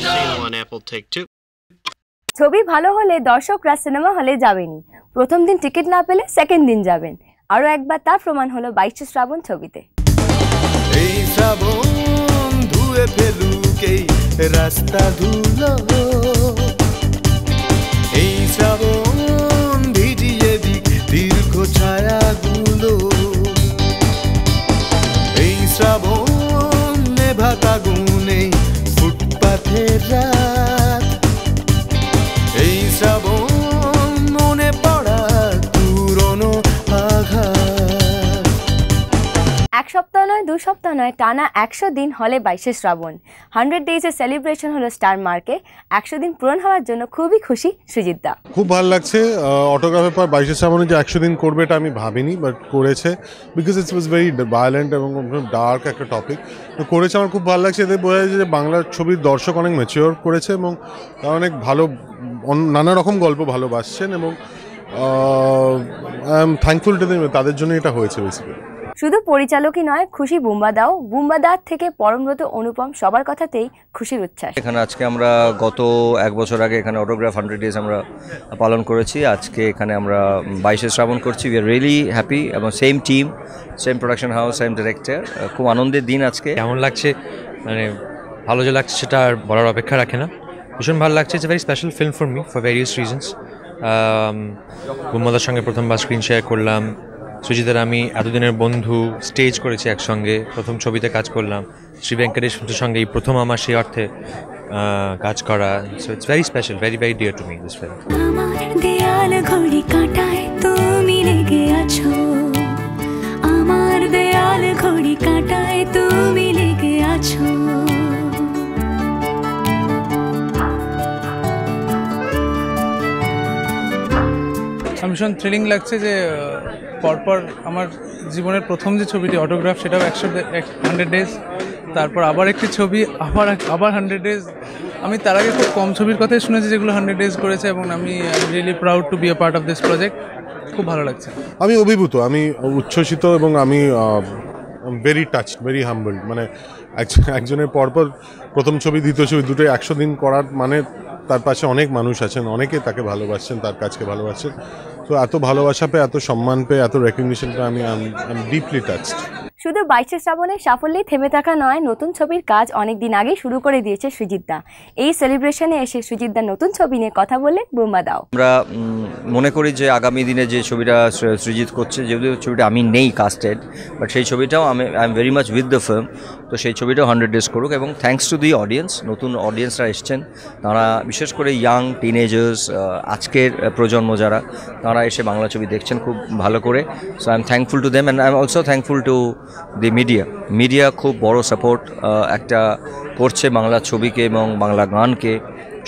Scene one, Apple, take two. ছবি ভালো হলে দর্শকরা সিনেমা হলে যাবেনই, প্রথম দিন টিকিট না পেলে সেকেন্ড দিন যাবেন। আরও একবার তার প্রমাণ হলো 22 শ্রাবণ ছবিতে। এই শ্রাবণ ধুয়ে ফেলুক এই রাস্তা ধুলো, এই শ্রাবণ ভিজিয়ে দিক দীর্ঘ ছায়াগুলো, এই শ্রাবণ নেভাতা গুনে ফুটপাথের রাত, এই শ্রাবণ মনে পড়া পুরনো আঘাত। এক সপ্তাহ নয়, 2 সপ্তাহ নয়, টানা 100 দিন হলে 22 শ্রাবণ। 100 ডেজের সেলিব্রেশন হলো স্টার মার্কে। 100 দিন পূরণ হওয়ার জন্য খুবই খুশি সৃজিত দা। খুব ভালো লাগছে। অটোগ্রাফের পর 22 শ্রাবণে যে 100 দিন করবে এটা আমি ভাবিনি, বাট করেছে because it's was very violent এবং ডার্ক একটা টপিক, তো করেছে। আমার খুব ভালো লাগছে। এতে বোঝা যাচ্ছে যে বাংলা ছবির দর্শক অনেক ম্যাচিওর করেছে এবং তারা অনেক ভালো নানা রকম গল্প ভালোবাসছেন এবং I am thankful to them, তাদের জন্য এটা হয়েছে বেসিক্যালি। শুধু পরিচালকই নয়, খুশি বুম্বাদাও। বুম্বাদার থেকে পরমব্রত, অনুপম, সবার কথাতেই খুশির উচ্ছ্বাস। এখানে আজকে আমরা গত 1 বছর আগে এখানে অটোগ্রাফ 100 ডেজ আমরা পালন করেছি। আজকে এখানে আমরা 22 শ্রাবণ করছি। উই আর রিয়েলি হ্যাপি এবং same team, same production house, same director. খুব আনন্দের দিন আজকে। কেমন লাগছে, মানে ভালো যে লাগছে সেটা আর বলার অপেক্ষা রাখে না। ভীষণ ভালো লাগছে। It's a very special film for me for various reasons. বুম্বাদার সঙ্গে প্রথমবার স্ক্রিন শেয়ার করলাম। সুজিতের আমি এতদিনের বন্ধু, স্টেজ করেছি একসঙ্গে, প্রথম ছবিতে কাজ করলাম। শ্রী ভেঙ্কটেশের সঙ্গে এই প্রথম আমার সেই অর্থে কাজ করা। So it's very special, very very dear to me this film. আমার দেয়াল ঘড়ি কাঁটায় তুমি লেগে আছো, আমার দেয়াল ঘড়ি কাঁটায় তুমি লেগে আছো। ভীষণ থ্রিলিং লাগছে যে পরপর আমার জীবনের প্রথম যে ছবিটি অটোগ্রাফ, সেটাও 100 ডেজ, তারপর আবার একটি ছবি, আবার 100 ডেজ। আমি তার আগে খুব কম ছবির কথাই শুনেছি যেগুলো 100 ডেজ করেছে এবং আমি really proud to be a part of this project. খুব ভালো লাগছে। আমি অভিভূত, আমি উচ্ছ্বসিত এবং আমি ভেরি টাচড, ভেরি হাম্বল। মানে একজনের পরপর প্রথম ছবি, দ্বিতীয় ছবি দুটোই 100 দিন করার মানে তার পাশে অনেক মানুষ আছেন, অনেকে তাকে ভালোবাসছেন, তার কাজকে ভালোবাসছেন। তো এত ভালোবাসা পেয়ে, এত সম্মান পেয়ে, এত রেকগনিশন পেয়ে আমি ডিপলি টাচড। শুধু 22 শ্রাবণের সাফল্যেই থেমে থাকা নয়, নতুন ছবির কাজ অনেক দিন আগেই শুরু করে দিয়েছে সৃজিত দা। এই সেলিব্রেশনে এসে সৃজিত দা নতুন ছবি নিয়ে কথা বললেন বুম্বাদাও। আমরা মনে করি যে আগামী দিনে যে ছবিটা সৃজিত করছে, যেহেতু ছবিটা আমি নেই কাস্টেড, বাট সেই ছবিটাও I am very much with the film. তো সেই ছবিটাও 100 ডেজ করুক এবং থ্যাঙ্কস টু দি অডিয়েন্স, নতুন অডিয়েন্সরা এসছেন, তারা বিশেষ করে ইয়াং টিনেজার্স, আজকের প্রজন্ম যারা, তারা এসে বাংলা ছবি দেখছেন খুব ভালো করে। So I am thankful to them and I am also thankful to the media. খুব বড় সাপোর্ট একটা করছে বাংলা ছবিকে এবং বাংলা গানকে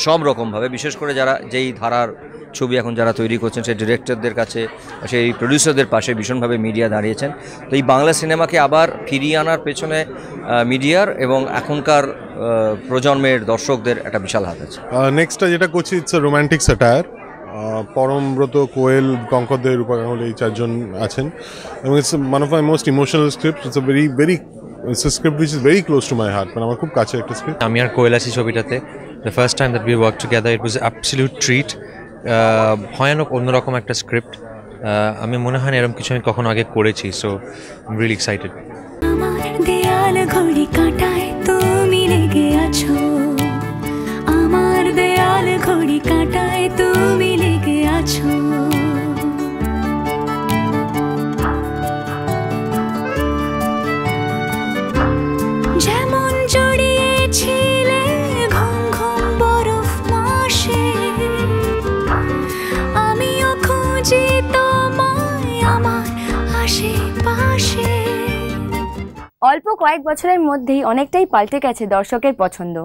সব রকমভাবে, বিশেষ করে যারা যেই ধারার ছবি এখন যারা তৈরি করছেন, সেই ডিরেক্টরদের কাছে, সেই প্রডিউসারদের পাশে ভীষণভাবে মিডিয়া দাঁড়িয়েছেন। তো এই বাংলা সিনেমাকে আবার ফিরিয়ে আনার পেছনে মিডিয়ার এবং এখনকার প্রজন্মের দর্শকদের একটা বিশাল হাত আছে। নেক্সটটা যেটা করছি, it's a romantic satire. Parambrata, Koel, কঙ্করদের, রূপা গাঙ্গুলি, এই 4 জন আছেন এবং it's one of my most emotional script. It's a very it's a script which is very close to my heart. মানে আমার খুব কাছে একটা স্ক্রিপ্ট। আমি আর কোয়েল আছি ছবিটাতে। The first time that we work together, it was absolute treat. ভয়ানক অন্যরকম একটা স্ক্রিপ্ট। আমি মনে হয় না এরকম কিছু আমি কখনো আগে করেছি। So I am really excited. আমার দেয়াল ঘড়ি কাঁটায় তুমি লেগে আছো, আমার দেয়াল ঘড়ি কাঁটায় তুমি লেগে আছো। যেমন জড়িয়েছিলে ঘুম ঘুম বরফ মাসে, আমিও খুঁজি তোমায় আমার আশেপাশে। অল্প কয়েক বছরের মধ্যেই অনেকটাই পাল্টে গেছে দর্শকের পছন্দ।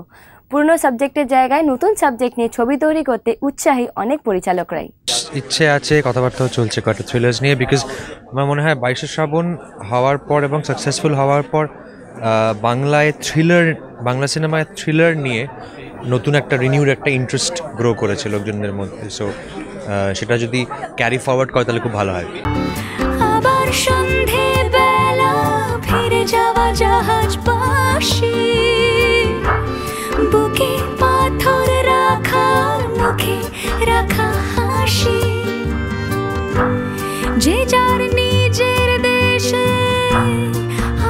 পুরনো সাবজেক্টের জায়গায় নতুন সাবজেক্ট নিয়ে ছবি তৈরি করতে উৎসাহী অনেক পরিচালকরাই। ইচ্ছে আছে, কথাবার্তাও চলছে কয়েকটা থ্রিলার্স নিয়ে। বিকজ আমার মনে হয় 22 শ্রাবণ হওয়ার পর এবং সাকসেসফুল হওয়ার পর বাংলা সিনেমায় থ্রিলার নিয়ে নতুন একটা রিনিউড একটা ইন্টারেস্ট গ্রো করেছে লোকজনদের মধ্যে। সো সেটা যদি ক্যারি ফরওয়ার্ড করে তাহলে খুব ভালো হয়। আবার সন্ধে বেলা ফিরে যাওয়া জাহাজ বাসি, বুকে মুখে রাখা হাসি, যে যার নিজের দেশে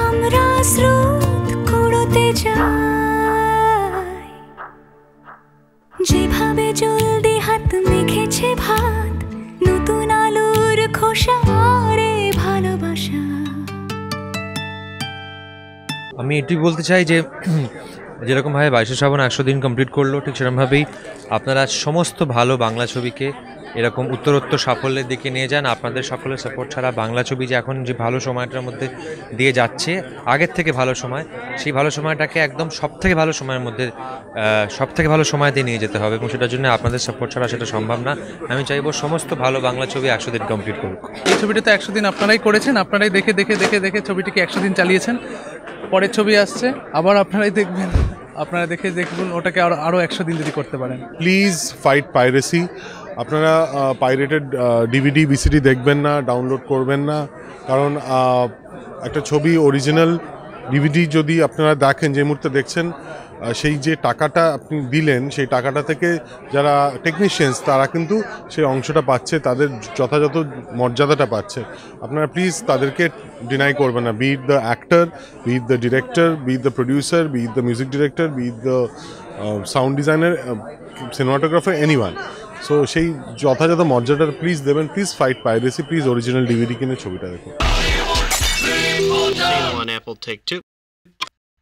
আমরা স্রোত কুড়োতে যাই। যেভাবে জলদি হাত মেখেছে ভাত, নতুন আলুর খোসা রে ভালোবাসা। আমি এটি বলতে চাই যে যেরকমভাবে 22শে শ্রাবণ 100 দিন কমপ্লিট করলো, ঠিক সেরকমভাবেই আপনারা সমস্ত ভালো বাংলা ছবিকে এরকম উত্তরোত্তর সাফল্যের দিকে নিয়ে যান। আপনাদের সকলের সাপোর্ট ছাড়া বাংলা ছবি যে এখন যে ভালো সময়টার মধ্যে দিয়ে যাচ্ছে, আগের থেকে ভালো সময়, সেই ভালো সময়টাকে একদম সবথেকে ভালো সময়ের মধ্যে সবথেকে ভালো সময় দিয়ে নিয়ে যেতে হবে, এবং সেটার জন্য আপনাদের সাপোর্ট ছাড়া সেটা সম্ভব না। আমি চাইবো সমস্ত ভালো বাংলা ছবি 100 দিন কমপ্লিট করুক। এই ছবিটা তো 100 দিন আপনারাই করেছেন, আপনারাই দেখে দেখে দেখে দেখে ছবিটিকে 100 দিন চালিয়েছেন। পরের ছবি আসছে, আবার আপনারাই দেখবেন, আপনারা দেখে দেখবেন ওটাকে আরও 100 দিন যদি করতে পারেন। Please fight piracy. আপনারা পাইরেটেড ডিভিডি ভিসিডি দেখবেন না, ডাউনলোড করবেন না, কারণ একটা ছবি অরিজিনাল ডিভিডি যদি আপনারা দেখেন, যে মুহূর্তে দেখছেন, সেই যে টাকাটা আপনি দিলেন সেই টাকাটা থেকে যারা টেকনিশিয়ানস তারা কিন্তু সেই অংশটা পাচ্ছে, তাদের যথাযথ মর্যাদাটা পাচ্ছে। আপনারা প্লিজ তাদেরকে ডিনাই করবেন না, be it the actor, be it the director, be it the producer, be it the music director, be it the sound designer, cinematographer, anyone. So সেই যথাযথ মর্যাদাটা প্লিজ দেবেন। Please fight piracy, please original DVD কিনে ছবিটা দেখুন। On Apple, take 2.